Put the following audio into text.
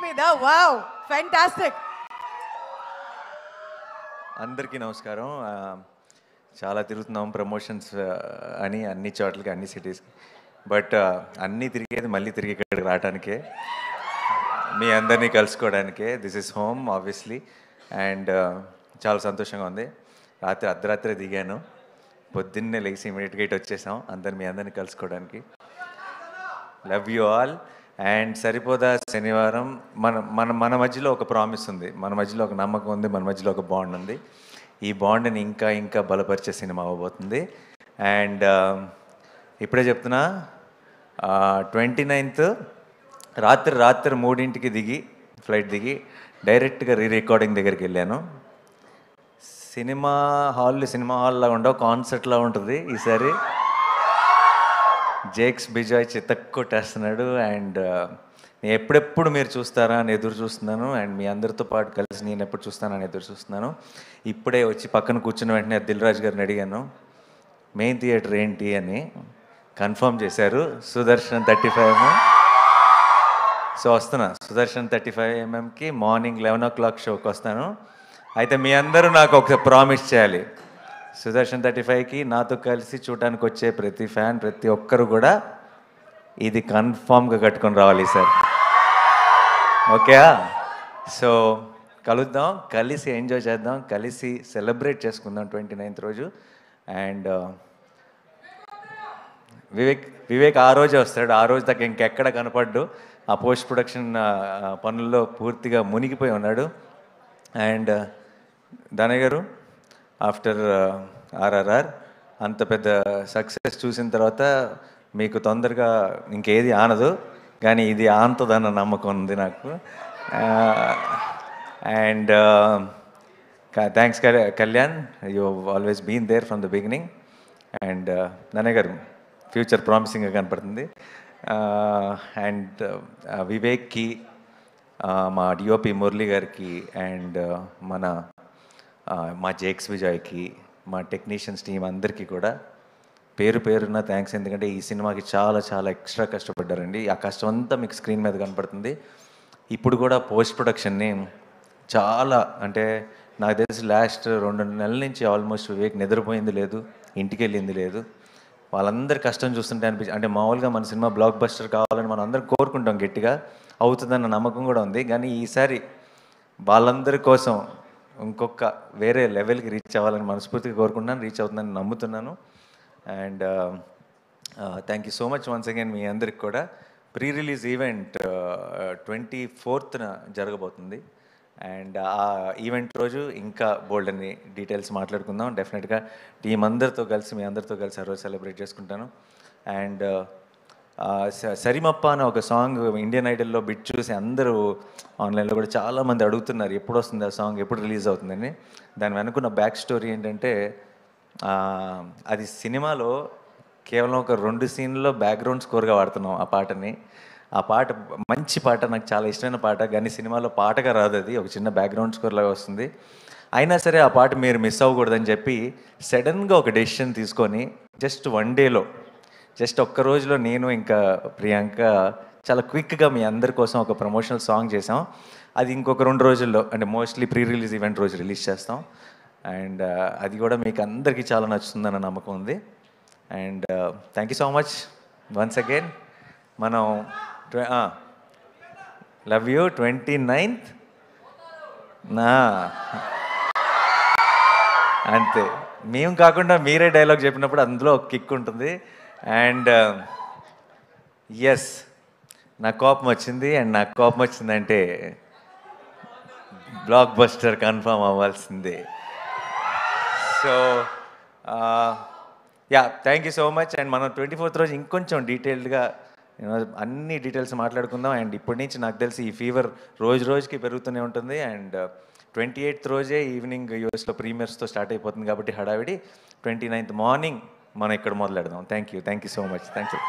మీద. Wow, fantastic. అందరికీ నమస్కారం. చాలా తిరుగుతున్నాం ప్రమోషన్స్ అని అన్ని చోట్లకి, అన్ని సిటీస్కి. బట్ అన్నీ తిరిగేది మళ్ళీ తిరిగి ఇక్కడికి రావడానికే, మీ అందరినీ కలుసుకోవడానికే. This is home obviously. And చాలా సంతోషంగా ఉంది. అర్ధరాత్రి దిగాను, పొద్దున్నే లేచి ఇమీడియట్గా ఇటు వచ్చేసాం మీ అందరినీ కలుసుకోవడానికి. Love you all. అండ్ సరిపోదా శనివారం మన మన మన మధ్యలో ఒక ప్రామిస్ ఉంది, మన మధ్యలో ఒక నమ్మకం ఉంది, మన మధ్యలో ఒక బాండ్ ఉంది. ఈ బాండ్ని ఇంకా ఇంకా బలపరిచే సినిమా అవ్వబోతుంది. అండ్ ఇప్పుడే చెప్తున్నా, 29th రాత్రి 3ంటికి దిగి, ఫ్లైట్ దిగి డైరెక్ట్గా రికార్డింగ్ దగ్గరికి వెళ్ళాను. సినిమా హాల్లో ఉండవు, కాన్సర్ట్లో ఉంటుంది ఈసారి. జేక్స్ బిజాయ్ చితక్కొట్టేస్తున్నాడు. అండ్ ఎప్పుడెప్పుడు మీరు చూస్తారా అని ఎదురు చూస్తున్నాను. అండ్ మీ అందరితో పాటు కలిసి నేను ఎప్పుడు చూస్తానని ఎదురు చూస్తున్నాను. ఇప్పుడే వచ్చి పక్కన కూర్చున్న వెంటనే దిల్ రాజు గారిని అడిగాను, మెయిన్ థియేటర్ ఏంటి అని. కన్ఫర్మ్ చేశారు, సుదర్శన్ 35mm. సో వస్తున్నా, సుదర్శన్ 35mmకి మార్నింగ్ 11 o'clock షోకి వస్తాను. అయితే మీ అందరూ నాకు ఒక ప్రామిస్ చేయాలి, సుదర్శన్ 35కి నాతో కలిసి చూడడానికి వచ్చే ప్రతి ఫ్యాన్, ప్రతి ఒక్కరు కూడా ఇది కన్ఫామ్గా కట్టుకొని రావాలి సార్. ఓకే? సో కలుద్దాం, కలిసి ఎంజాయ్ చేద్దాం, కలిసి సెలబ్రేట్ చేసుకుందాం 29th రోజు. అండ్ వివేక్ ఆ రోజే వస్తాడు. ఆ రోజు దాకా ఇంకెక్కడ కనపడ్డు, ఆ పోస్ట్ ప్రొడక్షన్ పనుల్లో పూర్తిగా మునిగిపోయి ఉన్నాడు. అండ్ దానయ్య గారు, ఆఫ్టర్ ఆర్ఆర్ఆర్ అంత పెద్ద సక్సెస్ చూసిన తర్వాత మీకు తొందరగా ఇంకేది ఆనదు, కానీ ఇది ఆనుతుందన్న నమ్మకం ఉంది నాకు. And thanks Kalyan, you always been there from the beginning. And Nannaya garu, future ప్రామిసింగ్గా కనపడుతుంది. అండ్ వివేక్కి, మా డిఓపి మురళి గారికి, అండ్ మా జేక్స్ విజయ్కి, మా టెక్నీషియన్స్ టీం అందరికీ కూడా పేరు పేరున్న థ్యాంక్స్. ఎందుకంటే ఈ సినిమాకి చాలా చాలా ఎక్స్ట్రా కష్టపడ్డారండి. ఆ కష్టం అంతా మీకు స్క్రీన్ మీద కనపడుతుంది. ఇప్పుడు కూడా పోస్ట్ ప్రొడక్షన్ని చాలా, అంటే నాకు తెలిసి లాస్ట్ 2 నెలల నుంచి ఆల్మోస్ట్ వివేక్ నిద్రపోయింది లేదు, ఇంటికి వెళ్ళింది లేదు. వాళ్ళందరి కష్టం చూస్తుంటే అంటే మామూలుగా మన సినిమా బ్లాక్ బస్టర్ కావాలని మనం అందరం కోరుకుంటాం, గట్టిగా అవుతుందన్న నమ్మకం కూడా ఉంది. కానీ ఈసారి వాళ్ళందరి కోసం ఇంకొక వేరే లెవెల్కి రీచ్ అవ్వాలని మనస్ఫూర్తిగా కోరుకుంటున్నాను, రీచ్ అవుతుందని నమ్ముతున్నాను. And thank you so much once again మీ అందరికి కూడా. ప్రీ రిలీజ్ ఈవెంట్ 24th జరగబోతుంది. అండ్ ఆ ఈవెంట్ రోజు ఇంకా బోల్డ్ అని డీటెయిల్స్ మాట్లాడుకుందాం. డెఫినెట్గా టీం అందరితో కలిసి, మీ అందరితో కలిసి ఆ రోజు సెలబ్రేట్ చేసుకుంటాను. అండ్ సరిమప్ప అనే ఒక సాంగ్ ఇండియన్ ఐడల్లో బిట్ చూసి అందరూ ఆన్లైన్లో కూడా చాలామంది అడుగుతున్నారు, ఎప్పుడు వస్తుంది ఆ సాంగ్, ఎప్పుడు రిలీజ్ అవుతుందని. దాని వెనుకున్న బ్యాక్ స్టోరీ ఏంటంటే, అది సినిమాలో కేవలం ఒక 2 సీన్లో బ్యాక్గ్రౌండ్ స్కోర్గా వాడుతున్నాం ఆ పాటని. ఆ పాట మంచి పాట, నాకు చాలా ఇష్టమైన పాట, కానీ సినిమాలో పాటగా రాదు, అది ఒక చిన్న బ్యాక్గ్రౌండ్ స్కోర్ లాగా వస్తుంది. అయినా సరే ఆ పాట మీరు మిస్ అవ్వకూడదని చెప్పి సడన్గా ఒక డెసిషన్ తీసుకొని జస్ట్ 1 డేలో, జస్ట్ ఒక్క రోజులో నేను ఇంకా ప్రియాంక చాలా క్విక్గా మీ అందరి కోసం ఒక ప్రమోషనల్ సాంగ్ చేసాం. అది ఇంకొక 2 రోజుల్లో, అంటే మోస్ట్లీ ప్రీ రిలీజ్ ఈవెంట్ రోజు రిలీజ్ చేస్తాం. అండ్ అది కూడా మీకు అందరికీ చాలా నచ్చుతుందన్న నమ్మకం ఉంది. And thank you so much once again. మనం లవ్ యూ 29th నా అంతే. మేము కాకుండా మీరే డైలాగ్ చెప్పినప్పుడు అందులో ఒక కిక్ ఉంటుంది. అండ్ ఎస్, నాకు కోపం వచ్చింది. అండ్ నాకు కోపం వచ్చిందంటే బ్లాక్ బస్టర్ కన్ఫర్మ్ అవ్వాల్సిందే. So yeah, thank you so much. And మనం 24th రోజు ఇంకొంచెం డీటెయిల్డ్గా అన్ని డీటెయిల్స్ మాట్లాడుకుందాం. అండ్ ఇప్పటి నుంచి నాకు తెలిసి ఈ ఫీవర్ రోజు రోజుకి పెరుగుతూనే ఉంటుంది. అండ్ 28th రోజే ఈవినింగ్ యూఎస్లో ప్రీమియర్స్తో స్టార్ట్ అయిపోతుంది కాబట్టి హడావిడి. 29th మార్నింగ్ మనం ఇక్కడ మొదలెడదాం. Thank you so much. Thank you.